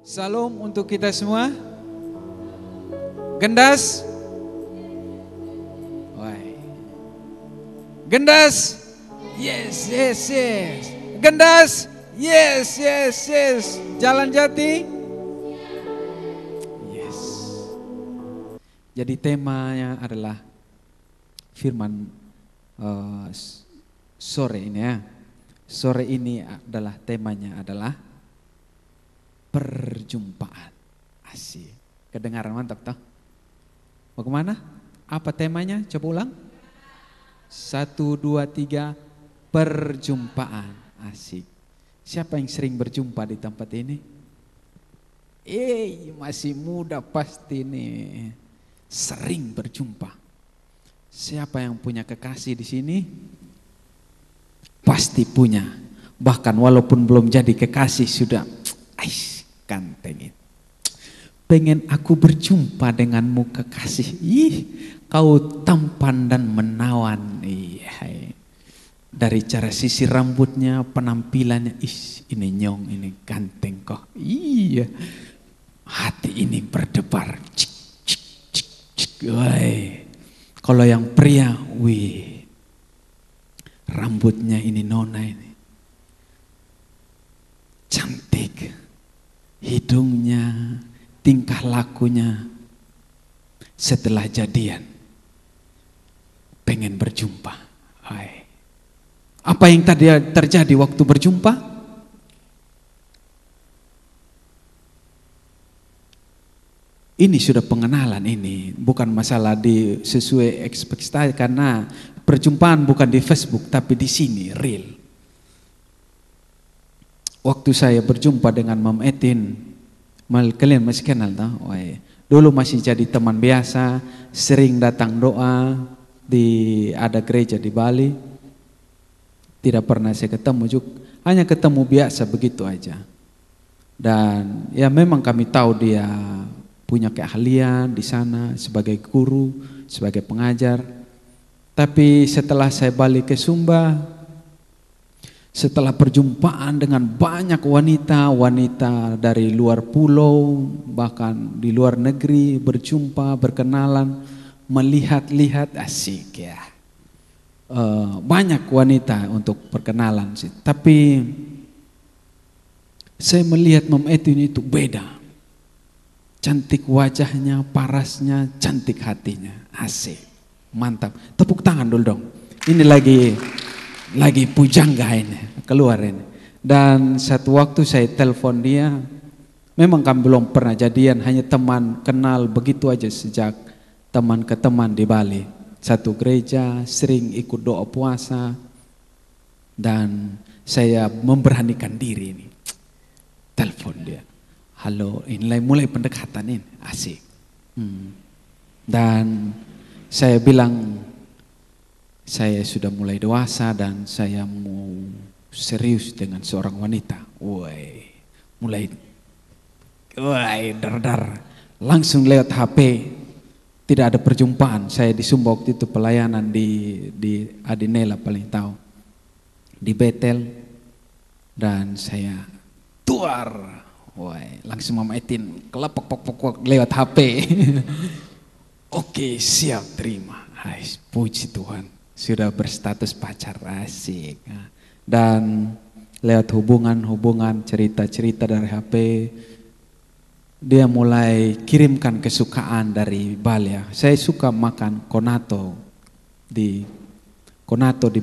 Salam untuk kita semua. Gendas. Woi. Gendas. Yes, yes, yes. Gendas. Yes, yes, yes. Jalan Jati. Yes. Jadi temanya adalah firman sore ini ya. Sore ini adalah temanya adalah perjumpaan. Asik. Kedengaran mantap toh? Mau kemana? Apa temanya? Coba ulang. 1, 2, 3. Perjumpaan. Asik. Siapa yang sering berjumpa di tempat ini? Masih muda pasti nih. Sering berjumpa. Siapa yang punya kekasih di sini? Pasti punya. Bahkan walaupun belum jadi kekasih sudah ganteng. Pengen aku berjumpa denganmu kekasih. Kau tampan dan menawan. Dari cara sisir rambutnya, penampilannya, ini nyong, ini ganteng kok. Iya. Hati ini berdebar. Cik, cik, cik, cik. Kalau yang pria, rambutnya ini nona ini. Cantik. Hidungnya, tingkah lakunya. Setelah jadian, pengen berjumpa. Apa yang tadi terjadi waktu berjumpa? Ini sudah pengenalan ini, bukan masalah sesuai ekspektasi karena perjumpaan bukan di Facebook tapi di sini real. Waktu saya berjumpa dengan Mam Etin, kalian masih kenal toh? Dulu masih jadi teman biasa, sering datang doa ada gereja di Bali. Tidak pernah saya ketemu juga, hanya ketemu biasa begitu aja. Dan ya memang kami tahu dia punya keahlian di sana sebagai guru, sebagai pengajar. Tapi setelah saya balik ke Sumba, setelah perjumpaan dengan banyak wanita dari luar pulau, bahkan di luar negeri, berjumpa, berkenalan, melihat-lihat, asik ya. Banyak wanita untuk perkenalan sih. Tapi saya melihat Mam Etin itu beda. Cantik wajahnya, parasnya, cantik hatinya. Asik, mantap. Tepuk tangan dulu dong. Ini lagi pujangga ini, keluar ini. Dan satu waktu saya telepon dia, memang kami belum pernah jadian, hanya teman kenal begitu aja sejak teman ke teman di Bali. Satu gereja, sering ikut doa puasa, dan saya memberanikan diri ini. Telepon dia, halo, ini mulai pendekatan ini, asik. Dan saya bilang, saya sudah mulai dewasa dan saya mau serius dengan seorang wanita. Mulai dar. Langsung lewat HP, tidak ada perjumpaan. Saya di Sumba waktu itu pelayanan di Adinela paling tahu, di Betel, dan saya tuar. Langsung Mama Etin kelepok lewat HP. Oke, siap, terima. Puji Tuhan, sudah berstatus pacar, asik. Dan lewat hubungan, cerita-cerita dari HP, dia mulai kirimkan kesukaan dari Bali. Saya suka makan konato di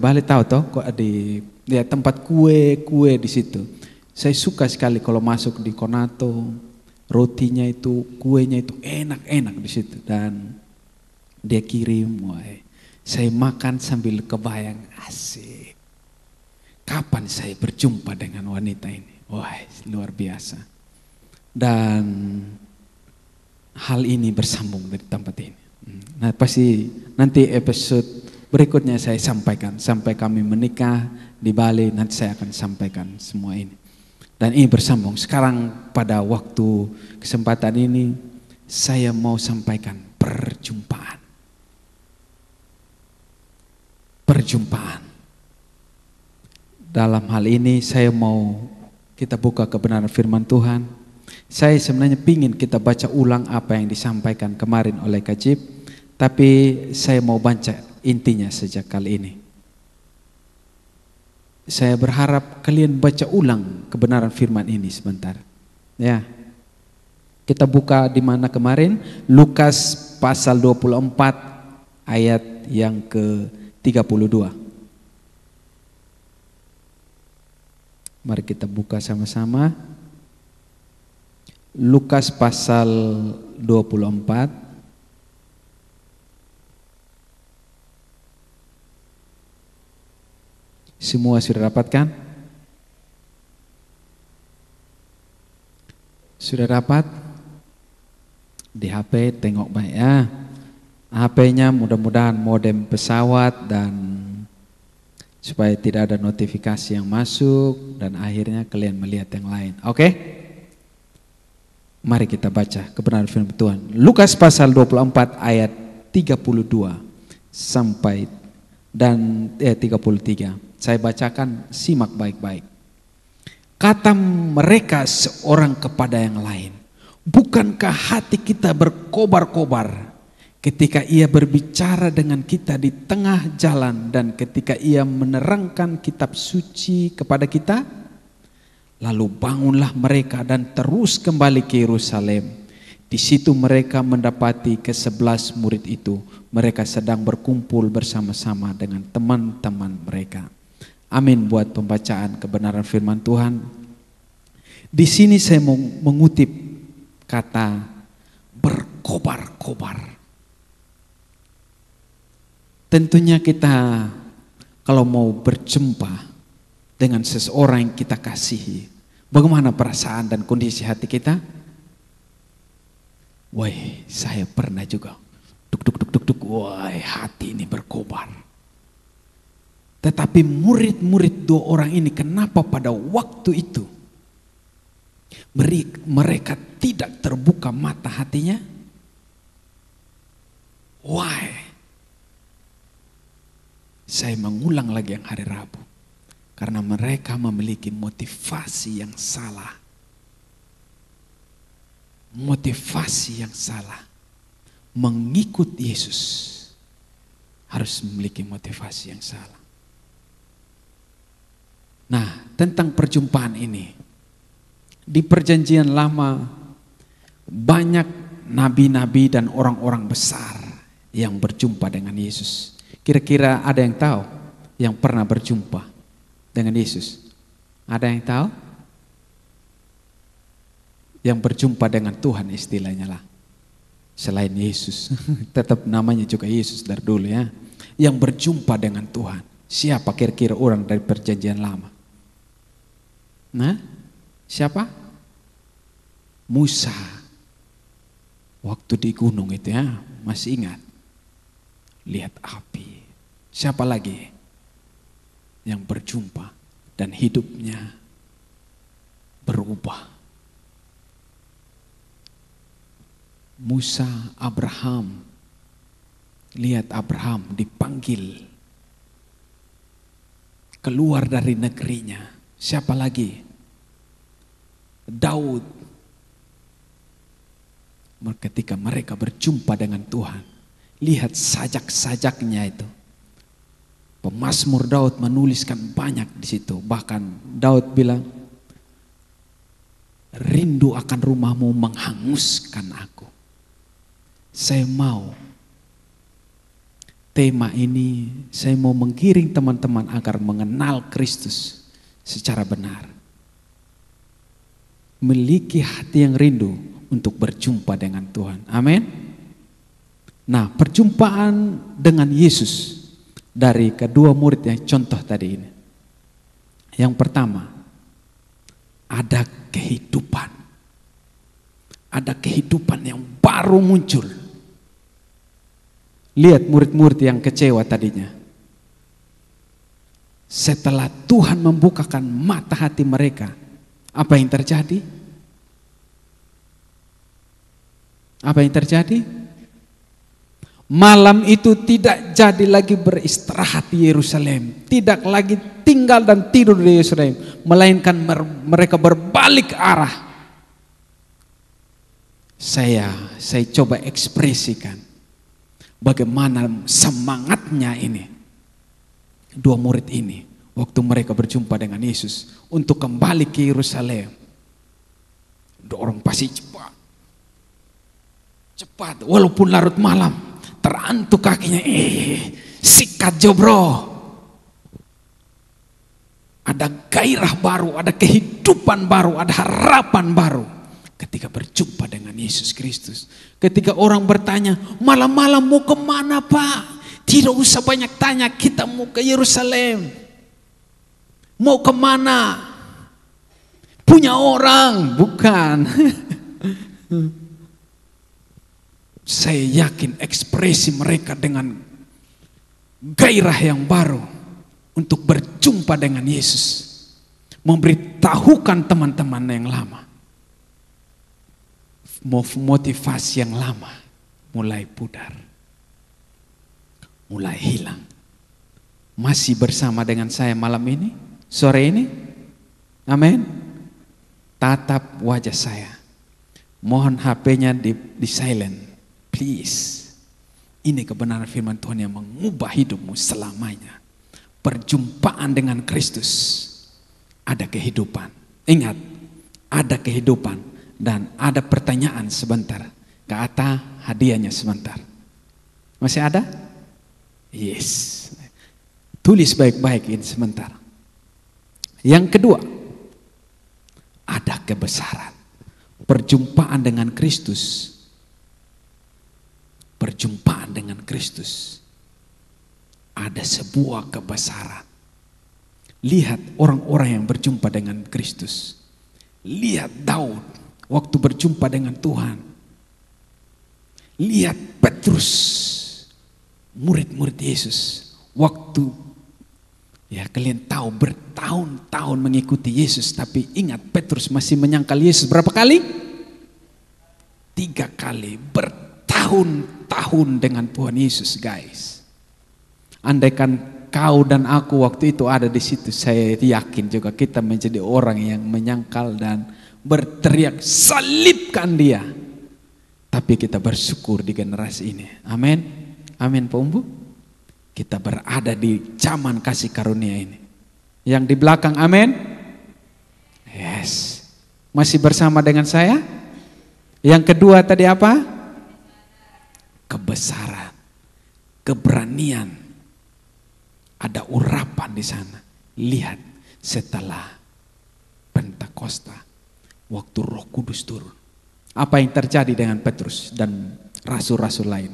Bali, tahu toh? Di tempat kue di situ. Saya suka sekali kalau masuk di konato, rotinya itu, kuenya itu enak-enak di situ. Dan dia kirim, saya makan sambil kebayang, asik. Kapan saya berjumpa dengan wanita ini? Luar biasa. Dan hal ini bersambung dari tempat ini. Nah, pasti nanti episode berikutnya saya sampaikan. Sampai kami menikah di Bali, nanti saya akan sampaikan semua ini. Dan ini bersambung. Sekarang pada waktu kesempatan ini, saya mau sampaikan perjumpaan. Perjumpaan. Dalam hal ini saya mau kita buka kebenaran firman Tuhan. Saya sebenarnya pingin kita baca ulang apa yang disampaikan kemarin oleh Kak Jip, tapi saya mau baca intinya sejak kali ini. Saya berharap kalian baca ulang kebenaran firman ini sebentar. Ya. Kita buka di mana kemarin? Lukas pasal 24 ayat yang ke-32. Mari kita buka sama-sama. Lukas pasal 24 Semua sudah dapatkan? Sudah dapat? Di HP tengok baik ya. HP-nya mudah-mudahan modem pesawat dan supaya tidak ada notifikasi yang masuk dan akhirnya kalian melihat yang lain. Oke? Mari kita baca kebenaran firman Tuhan. Lukas pasal 24 ayat 32 sampai dan 33. Saya bacakan, simak baik-baik. Kata mereka seorang kepada yang lain, bukankah hati kita berkobar-kobar ketika ia berbicara dengan kita di tengah jalan dan ketika ia menerangkan kitab suci kepada kita? Lalu bangunlah mereka dan terus kembali ke Yerusalem. Di situ mereka mendapati ke-11 murid itu. Mereka sedang berkumpul bersama-sama dengan teman-teman mereka. Amin buat pembacaan kebenaran firman Tuhan. Di sini saya mau mengutip kata berkobar-kobar. Tentunya kita kalau mau berjumpa dengan seseorang yang kita kasihi, bagaimana perasaan dan kondisi hati kita? Wah, saya pernah juga duk, wah hati ini berkobar. Tetapi murid-murid 2 orang ini kenapa pada waktu itu mereka tidak terbuka mata hatinya? Why? Saya mengulang lagi yang hari Rabu. Karena mereka memiliki motivasi yang salah. Motivasi yang salah. Mengikut Yesus harus memiliki motivasi yang salah. Nah, tentang perjumpaan ini. Di perjanjian lama banyak nabi-nabi dan orang-orang besar yang berjumpa dengan Yesus. Kira-kira ada yang tahu yang pernah berjumpa dengan Yesus? Ada yang tahu? Yang berjumpa dengan Tuhan istilahnya lah. Selain Yesus, tetap namanya juga Yesus dari dulu ya. Yang berjumpa dengan Tuhan. Siapa kira-kira orang dari perjanjian lama? Nah, siapa? Musa. Waktu di gunung itu ya, masih ingat? Lihat api. Siapa lagi yang berjumpa dan hidupnya berubah? Musa, Abraham. Lihat Abraham dipanggil keluar dari negerinya. Siapa lagi? Daud. Ketika mereka berjumpa dengan Tuhan, lihat sajak-sajaknya itu. Pemazmur Daud menuliskan banyak di situ. Bahkan Daud bilang, rindu akan rumahmu menghanguskan aku. Saya mau tema ini, saya mau menggiring teman-teman agar mengenal Kristus secara benar. Memiliki hati yang rindu untuk berjumpa dengan Tuhan. Amin. Nah, perjumpaan dengan Yesus dari kedua murid yang contoh tadi ini. Yang pertama, ada kehidupan. Ada kehidupan yang baru muncul. Lihat murid-murid yang kecewa tadinya. Setelah Tuhan membukakan mata hati mereka, apa yang terjadi? Apa yang terjadi? Malam itu tidak jadi lagi beristirahat di Yerusalem, tidak lagi tinggal dan tidur di Yerusalem, melainkan mereka berbalik arah saya coba ekspresikan bagaimana semangatnya ini dua murid ini waktu mereka berjumpa dengan Yesus untuk kembali ke Yerusalem. Orang pasti cepat walaupun larut malam, terantuk kakinya, sikat jo bro. Ada gairah baru, ada kehidupan baru, ada harapan baru ketika berjumpa dengan Yesus Kristus. Ketika orang bertanya, malam-malam mau kemana Pak? Tidak usah banyak tanya, kita mau ke Yerusalem. Mau kemana? Punya orang, bukan. Saya yakin ekspresi mereka dengan gairah yang baru untuk berjumpa dengan Yesus, memberitahukan teman-teman yang lama, motivasi yang lama mulai pudar, mulai hilang. Masih bersama dengan saya malam ini, sore ini? Amin. Tatap wajah saya. Mohon HP-nya di silent, please. Ini kebenaran firman Tuhan yang mengubah hidupmu selamanya. Perjumpaan dengan Kristus, ada kehidupan. Ingat, ada kehidupan dan ada pertanyaan sebentar. Kata hadiahnya sebentar. Masih ada? Yes. Tulis baik-baik ini sebentar. Yang kedua, ada kebesaran. Perjumpaan dengan Kristus. Perjumpaan dengan Kristus. Ada sebuah kebesaran. Lihat orang-orang yang berjumpa dengan Kristus. Lihat Daud waktu berjumpa dengan Tuhan. Lihat Petrus, murid-murid Yesus, waktu kalian tahu bertahun-tahun mengikuti Yesus, tapi ingat Petrus masih menyangkal Yesus berapa kali? 3 kali, bertahun-tahun dengan Tuhan Yesus, guys. Andaikan kau dan aku waktu itu ada di situ, saya yakin juga kita menjadi orang yang menyangkal dan berteriak salibkan dia. Tapi kita bersyukur di generasi ini. Amin. Amin Pak Umbu. Kita berada di zaman kasih karunia ini. Yang di belakang amin. Yes. Masih bersama dengan saya? Yang kedua tadi apa? Kebesaran, keberanian. Ada urapan di sana. Lihat setelah Pentakosta, waktu Roh Kudus turun, apa yang terjadi dengan Petrus dan rasul-rasul lain?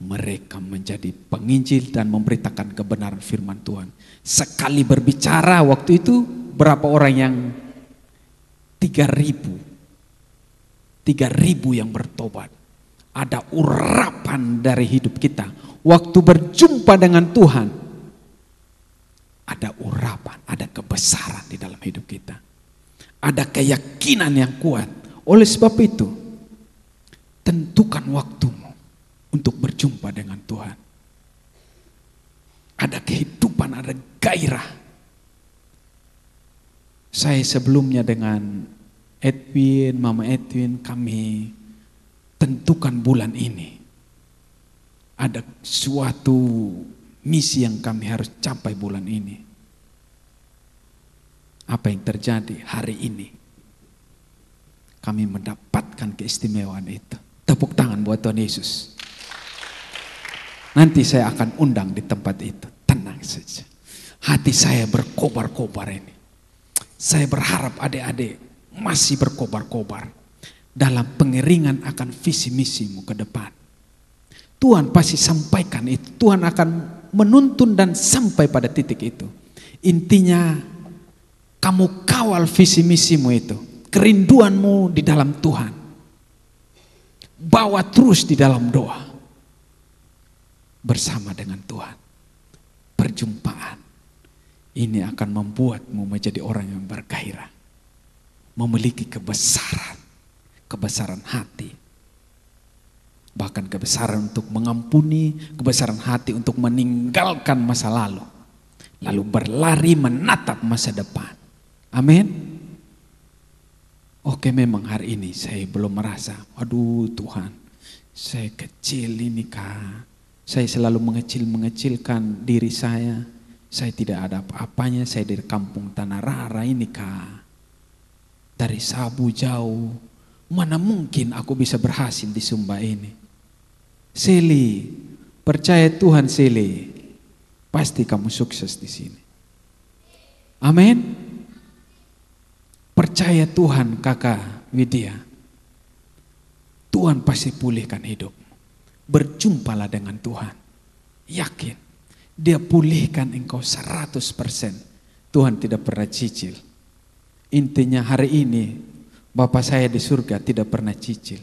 Mereka menjadi penginjil dan memberitakan kebenaran firman Tuhan. Sekali berbicara waktu itu berapa orang yang 3.000 yang bertobat. Ada urapan dari hidup kita. Waktu berjumpa dengan Tuhan, ada urapan, ada kebesaran di dalam hidup kita. Ada keyakinan yang kuat. Oleh sebab itu, tentukan waktumu untuk berjumpa dengan Tuhan. Ada kehidupan, ada gairah. Saya sebelumnya dengan Edwin, Mama Edwin, kami tentukan bulan ini. Ada suatu misi yang kami harus capai bulan ini. Apa yang terjadi hari ini? Kami mendapatkan keistimewaan itu. Tepuk tangan buat Tuhan Yesus. Nanti saya akan undang di tempat itu. Tenang saja. Hati saya berkobar-kobar ini. Saya berharap adik-adik masih berkobar-kobar dalam pengeringan akan visi misimu ke depan. Tuhan pasti sampaikan itu. Tuhan akan menuntun dan sampai pada titik itu. Intinya kamu kawal visi misimu itu. Kerinduanmu di dalam Tuhan. Bawa terus di dalam doa. Bersama dengan Tuhan. Perjumpaan. Ini akan membuatmu menjadi orang yang bergairah. Memiliki kebesaran. Kebesaran hati. Bahkan kebesaran untuk mengampuni. Kebesaran hati untuk meninggalkan masa lalu. Lalu berlari menatap masa depan. Amin. Oke, memang hari ini saya belum merasa, aduh Tuhan, saya kecil ini Kak. Saya selalu mengecilkan diri saya. Saya tidak ada apa-apanya, saya dari kampung Tanah Rara ini Kak. Dari Sabu jauh, mana mungkin aku bisa berhasil di Sumba ini. Seli, percaya Tuhan Seli, pasti kamu sukses di sini. Amin. Percaya Tuhan Kakak Widya, Tuhan pasti pulihkan hidupmu. Berjumpalah dengan Tuhan. Yakin, Dia pulihkan engkau 100%. Tuhan tidak pernah cicil. Intinya hari ini, Bapak saya di surga tidak pernah cicil.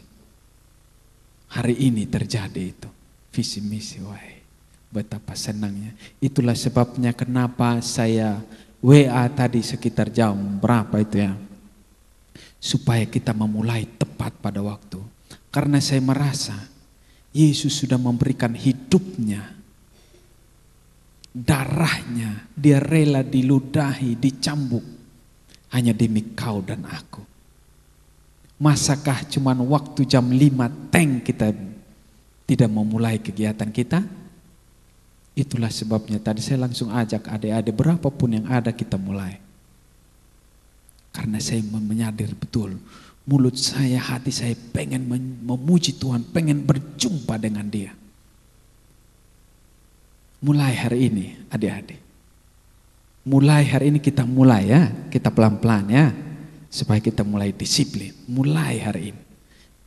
Hari ini terjadi itu. Visi misi, wahai. Betapa senangnya. Itulah sebabnya kenapa saya WA tadi sekitar jam berapa itu ya. Supaya kita memulai tepat pada waktu. Karena saya merasa Yesus sudah memberikan hidupnya, darahnya, Dia rela diludahi, dicambuk hanya demi kau dan aku. Masakah cuman waktu jam 5 tank kita tidak memulai kegiatan kita? Itulah sebabnya tadi saya langsung ajak adik-adik berapapun yang ada kita mulai. Karena saya menyadar betul, mulut saya, hati saya pengen memuji Tuhan, pengen berjumpa dengan Dia. Mulai hari ini adik-adik. Mulai hari ini kita mulai ya, kita pelan-pelan ya. Supaya kita mulai disiplin, mulai hari ini.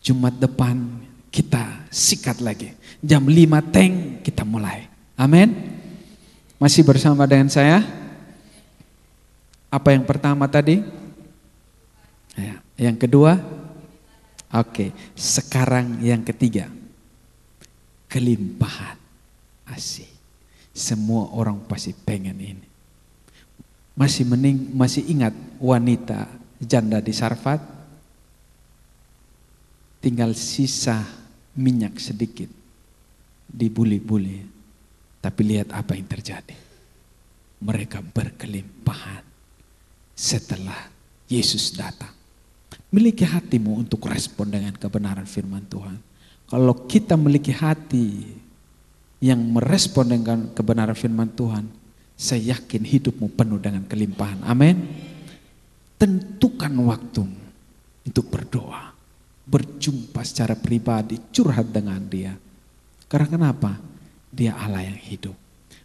Jumat depan kita sikat lagi. Jam 5 tank kita mulai. Amin. Masih bersama dengan saya? Apa yang pertama tadi? Ya, yang kedua? Oke, sekarang yang ketiga. Kelimpahan. Asik. Semua orang pasti pengen ini. Masih ingat wanita janda di Sarfat? Tinggal sisa minyak sedikit. Dibuli-buli. Tapi lihat apa yang terjadi. Mereka berkelimpahan setelah Yesus datang. Miliki hatimu untuk respon dengan kebenaran firman Tuhan. Kalau kita memiliki hati yang merespon dengan kebenaran firman Tuhan, saya yakin hidupmu penuh dengan kelimpahan. Amin. Tentukan waktu untuk berdoa, berjumpa secara pribadi, curhat dengan Dia. Karena kenapa? Dia Allah yang hidup.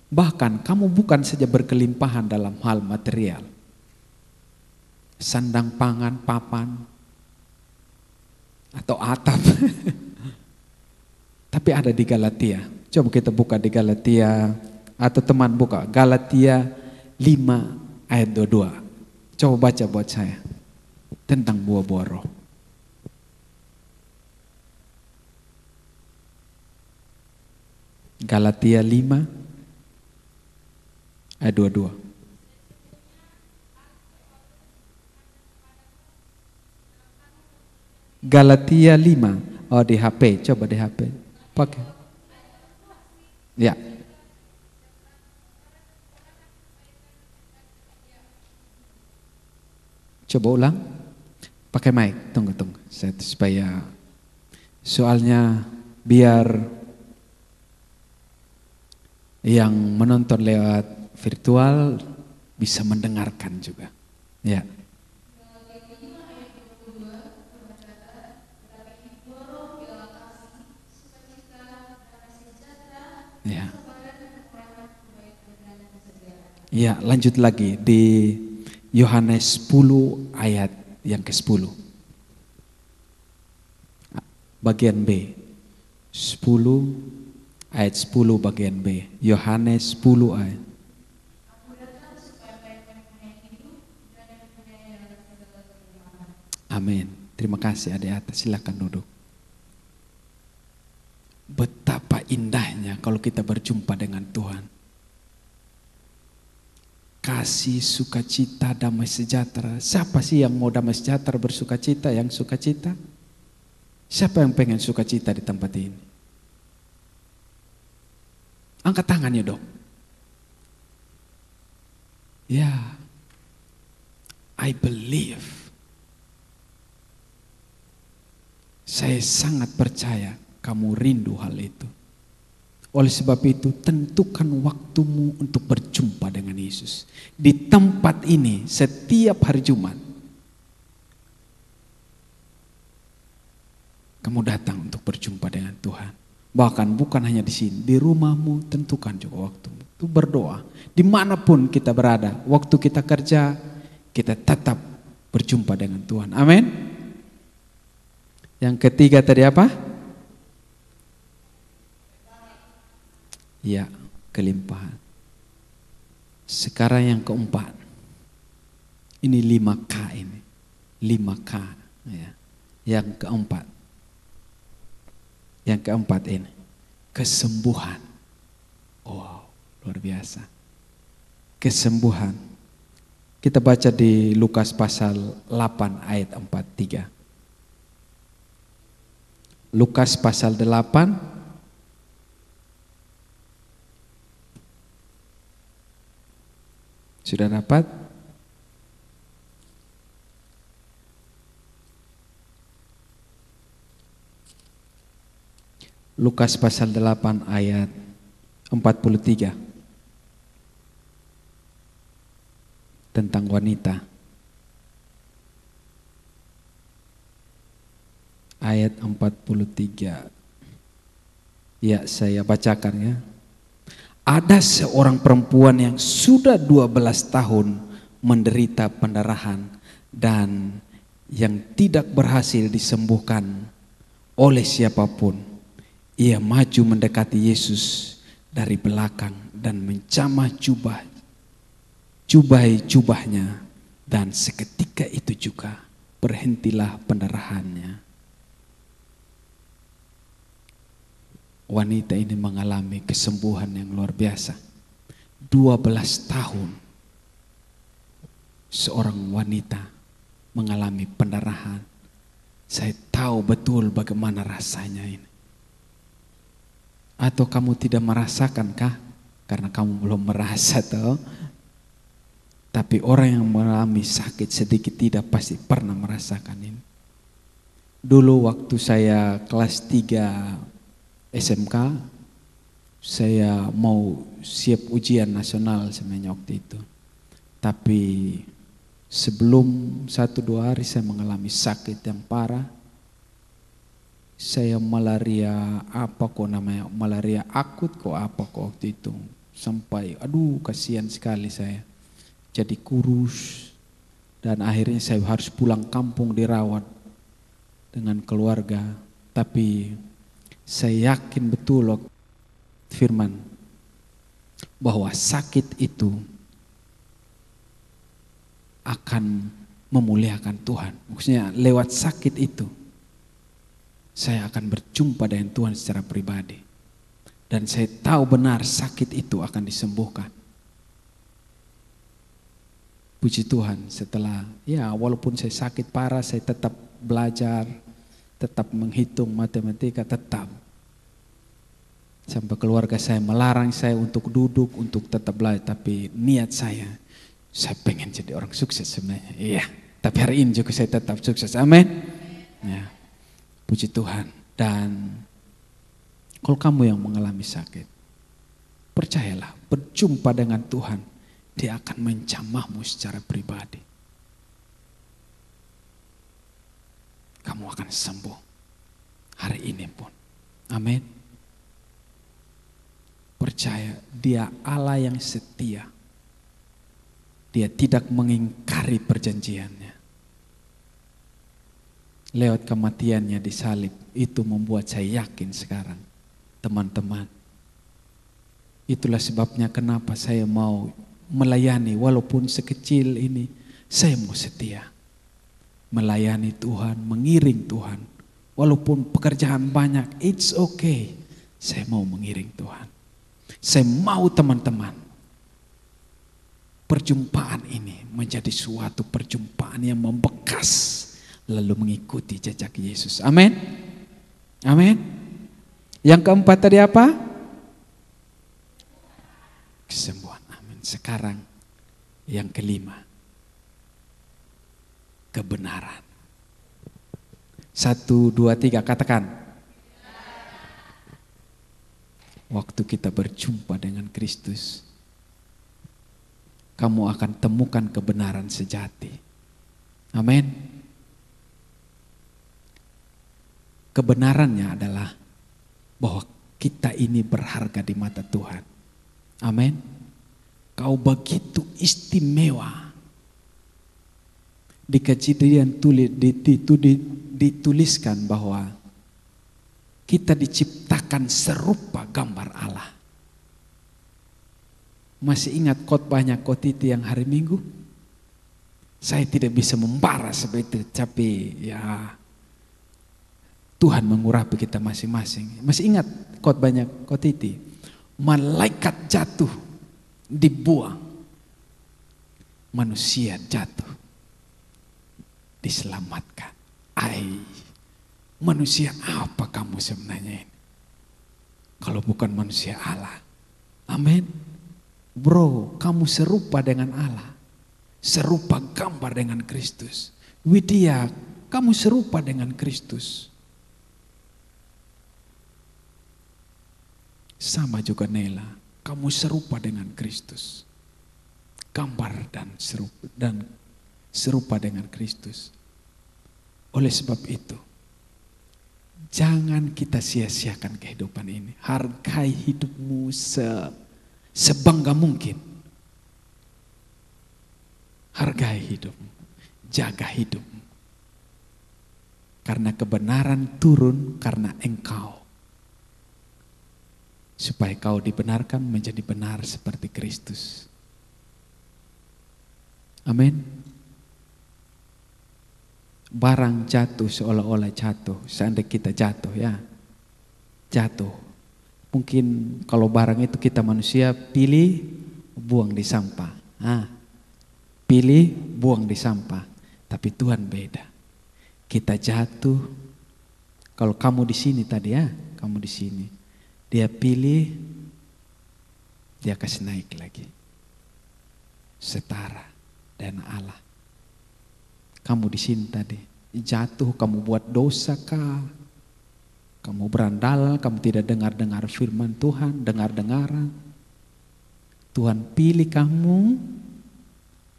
Bahkan kamu bukan saja berkelimpahan dalam hal material. Sandang pangan, papan, atau atap. Tapi ada di Galatia. Coba kita buka di Galatia, atau teman buka Galatia 5 ayat 22. Coba baca buat saya tentang buah-buah roh. Galatia 5 ayat 22. Galatia 5. Oh, di HP, coba di HP. Pakai. Ya. Coba ulang. Pakai mic. Tunggu. Supaya soalnya biar yang menonton lewat virtual bisa mendengarkan juga. Ya. Ya. Ya, lanjut lagi di Yohanes 10 ayat yang ke-10. Bagian B. 10 ayat 10 bagian B. Yohanes 10 ayat. Amin. Terima kasih adik atas, silakan duduk. Betapa indahnya kalau kita berjumpa dengan Tuhan. Kasih, sukacita, damai sejahtera. Siapa sih yang mau damai sejahtera, bersukacita, yang sukacita? Siapa yang pengen sukacita di tempat ini? Angkat tangannya dong. Ya, I believe Saya sangat percaya kamu rindu hal itu. Oleh sebab itu, tentukan waktumu untuk berjumpa dengan Yesus. Di tempat ini setiap hari Jumat, kamu datang untuk berjumpa dengan Tuhan. Bahkan bukan hanya di sini, di rumahmu tentukan juga waktumu. Itu berdoa. Dimanapun kita berada, waktu kita kerja, kita tetap berjumpa dengan Tuhan. Amin. Yang ketiga tadi apa? Ya, kelimpahan. Sekarang yang keempat. Ini 5K ini. 5K. Ya. Yang keempat. Yang keempat ini. Kesembuhan. Wow, luar biasa. Kesembuhan. Kita baca di Lukas pasal 8 ayat 43. Lukas pasal 8 sudah dapat? Lukas pasal 8 ayat 43 tentang wanita. Ayat 43. Ya, saya bacakan ya. Ada seorang perempuan yang sudah 12 tahun menderita pendarahan dan yang tidak berhasil disembuhkan oleh siapapun. Ia maju mendekati Yesus dari belakang dan menjamah jubahnya, dan seketika itu juga berhentilah pendarahannya. Wanita ini mengalami kesembuhan yang luar biasa. 12 tahun seorang wanita mengalami pendarahan. Saya tahu betul bagaimana rasanya ini. Atau kamu tidak merasakan kah? Karena kamu belum merasa toh. Tapi orang yang mengalami sakit sedikit tidak pasti pernah merasakan ini. Dulu waktu saya kelas 3 SMK, saya mau siap ujian nasional sebenarnya waktu itu. Tapi sebelum 1-2 hari saya mengalami sakit yang parah. Saya malaria malaria akut waktu itu. Sampai kasihan sekali saya. Jadi kurus dan akhirnya saya harus pulang kampung dirawat dengan keluarga. Tapi saya yakin betul firman bahwa sakit itu akan memuliakan Tuhan. Maksudnya lewat sakit itu saya akan berjumpa dengan Tuhan secara pribadi. Dan saya tahu benar sakit itu akan disembuhkan. Puji Tuhan, setelah walaupun saya sakit parah, saya tetap belajar, tetap menghitung matematika, tetap. Sampai keluarga saya melarang saya untuk duduk, untuk tetap belajar. Tapi niat saya pengen jadi orang sukses sebenarnya. Iya, tapi hari ini juga saya tetap sukses. Amin. Ya, puji Tuhan. Dan kalau kamu yang mengalami sakit, percayalah, berjumpa dengan Tuhan, Dia akan menjamahmu secara pribadi. Kamu akan sembuh hari ini pun. Amin. Percaya, Dia Allah yang setia. Dia tidak mengingkari perjanjiannya. Lewat kematiannya di salib, itu membuat saya yakin sekarang, teman-teman. Itulah sebabnya kenapa saya mau melayani, walaupun sekecil ini, saya mau setia. Melayani Tuhan, mengiring Tuhan. Walaupun pekerjaan banyak, it's okay. Saya mau mengiring Tuhan. Saya mau teman-teman, perjumpaan ini menjadi suatu perjumpaan yang membekas, lalu mengikuti jejak Yesus. Amin. Amin. Yang keempat tadi apa? Kesembuhan. Amin. Sekarang yang kelima, kebenaran. 1, 2, 3, katakan. Waktu kita berjumpa dengan Kristus, kamu akan temukan kebenaran sejati. Amin. Kebenarannya adalah bahwa kita ini berharga di mata Tuhan. Amin. Kau begitu istimewa. Di Kejadian dituliskan bahwa kita diciptakan serupa gambar Allah. Masih ingat khotbahnya Kotiti yang hari Minggu? Saya tidak bisa membara seperti itu, tapi ya Tuhan mengurapi kita masing-masing. Masih ingat khotbahnya Kotiti? Malaikat jatuh, dibuang. Manusia jatuh, diselamatkan. Manusia apa kamu sebenarnya ini? Kalau bukan manusia Allah. Amin. Bro, kamu serupa dengan Allah. Serupa gambar dengan Kristus. Widya, kamu serupa dengan Kristus. Sama juga Nela, kamu serupa dengan Kristus. Gambar dan serupa dengan Kristus. Oleh sebab itu, jangan kita sia-siakan kehidupan ini. Hargai hidupmu sebangga mungkin. Hargai hidupmu, jaga hidupmu. Karena kebenaran turun karena engkau. Supaya kau dibenarkan menjadi benar seperti Kristus. Amin. Barang jatuh seolah-olah jatuh. Seandainya kita jatuh ya. Jatuh. Mungkin kalau barang itu kita manusia pilih buang di sampah. Pilih buang di sampah. Tapi Tuhan beda. Kita jatuh. Kalau kamu di sini tadi ya. Kamu di sini. Dia pilih. Dia kasih naik lagi. Setara dengan Allah. Kamu di sini tadi jatuh, kamu buat dosa kah? Kamu berandal, kamu tidak dengar-dengar firman Tuhan, dengar-dengaran. Tuhan pilih kamu,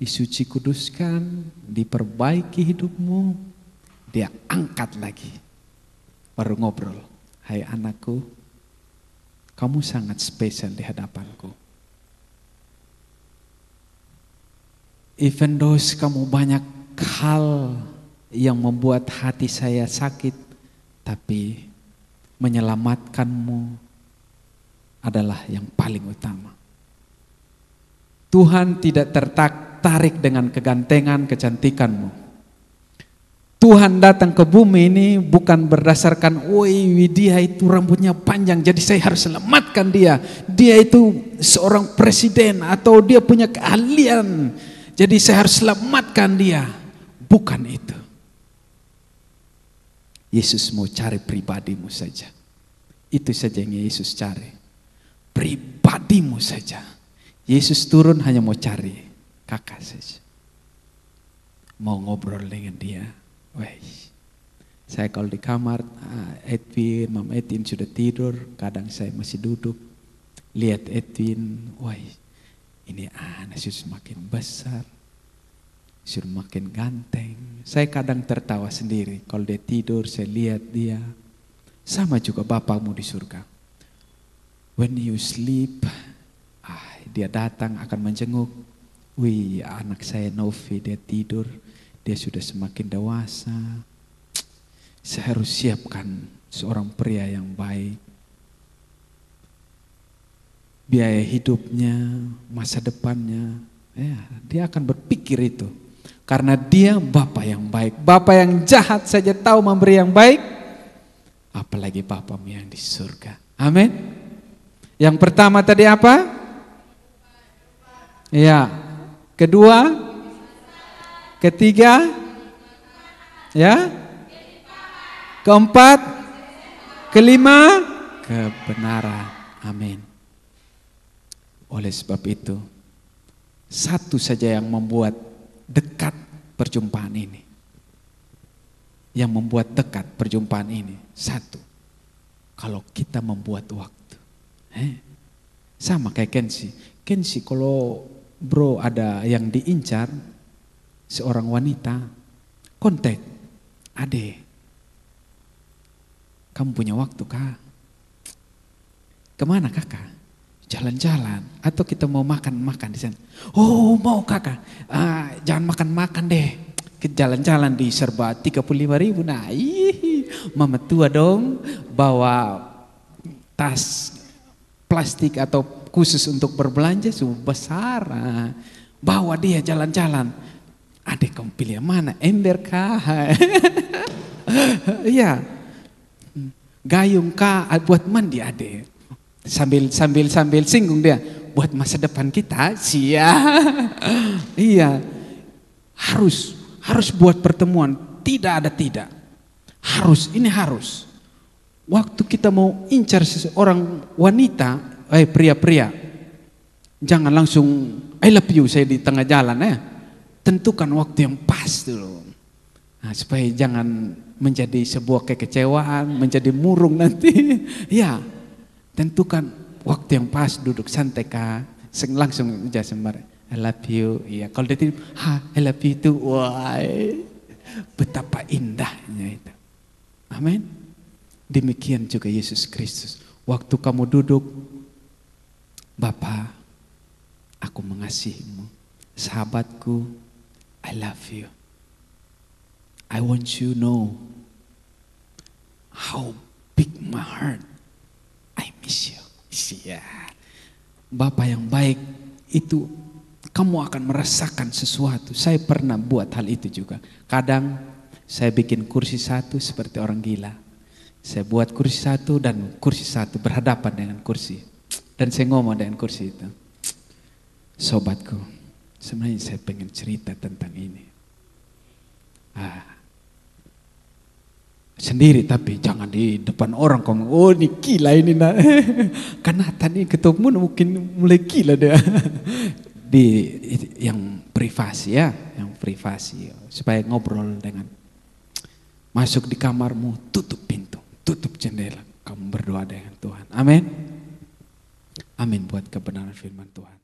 disuci kuduskan, diperbaiki hidupmu, dia angkat lagi. Baru ngobrol, hai anakku, kamu sangat spesial di hadapanku. Even though kamu banyak hal yang membuat hati saya sakit, tapi menyelamatkanmu adalah yang paling utama. Tuhan tidak tertarik dengan kegantengan, kecantikanmu. Tuhan datang ke bumi ini bukan berdasarkan, woi Widya itu rambutnya panjang jadi saya harus selamatkan dia. Dia itu seorang presiden atau dia punya keahlian, jadi saya harus selamatkan dia. Bukan itu. Yesus mau cari pribadimu saja. Itu saja yang Yesus cari. Pribadimu saja. Yesus turun hanya mau cari kakak saja. Mau ngobrol dengan dia. Wah, saya kalau di kamar, Edwin, Mam Edwin sudah tidur. Kadang saya masih duduk. Lihat Edwin. Wah, ini anak sudah semakin besar. Sudah makin ganteng. Saya kadang tertawa sendiri. Kalau dia tidur, saya lihat dia. Sama juga Bapakmu di surga. When you sleep, dia datang akan menjenguk. Wih, anak saya Novi, dia tidur. Dia sudah semakin dewasa. Saya harus siapkan seorang pria yang baik. Biaya hidupnya, masa depannya. Ya, dia akan berpikir itu. Karena dia Bapa yang baik. Bapa yang jahat saja tahu memberi yang baik. Apalagi Bapamu yang di surga. Amin. Yang pertama tadi apa? Ya. Kedua? Ketiga? Ya. Keempat? Kelima? Kebenaran. Amin. Oleh sebab itu, satu saja yang membuat dekat perjumpaan ini. yang membuat dekat perjumpaan ini? Satu, kalau kita membuat waktu. Sama kayak Kensi. Kensi kalau bro ada yang diincar seorang wanita, kontak, ade, kamu punya waktu kah? Kemana kakak? Jalan-jalan, atau kita mau makan-makan di sana. Oh mau kakak, jangan makan-makan deh, kita jalan-jalan di serba 35.000. Nah mama tua dong, bawa tas plastik atau khusus untuk berbelanja besar, bawa dia jalan-jalan. Adek kamu pilih yang mana? Ember kah? Iya, gayung kah buat mandi adek. Sambil singgung dia, buat masa depan kita iya, harus buat pertemuan, tidak ada tidak, ini harus. Waktu kita mau incar seorang wanita, pria-pria, jangan langsung I love you saya di tengah jalan, tentukan waktu yang pas dulu, supaya jangan menjadi sebuah kekecewaan, menjadi murung nanti. Ya, tentukan waktu yang pas, duduk santai kah, langsung aja sembar I love you. Iya, kalau dia I love you itu, wah, betapa indahnya itu. Amin. Demikian juga Yesus Kristus. Waktu kamu duduk, Bapa, aku mengasihimu, sahabatku, I love you. I want you know how big my heart. I miss you. Iya. Bapa yang baik itu, kamu akan merasakan sesuatu. Saya pernah buat hal itu juga. Kadang saya bikin kursi satu seperti orang gila. Saya buat kursi satu dan kursi satu berhadapan dengan kursi. Dan saya ngomong dengan kursi itu, sobatku, sebenarnya saya pengen cerita tentang ini. Sendiri tapi jangan di depan orang kamu. Oh ini gila ini nak. Karena tadi ketemu mungkin mulai gila dia. Di yang privasi ya, yang privasi supaya ngobrol dengan. Masuk di kamarmu, tutup pintu, tutup jendela, kamu berdoa dengan Tuhan. Amin. Amin buat kebenaran firman Tuhan.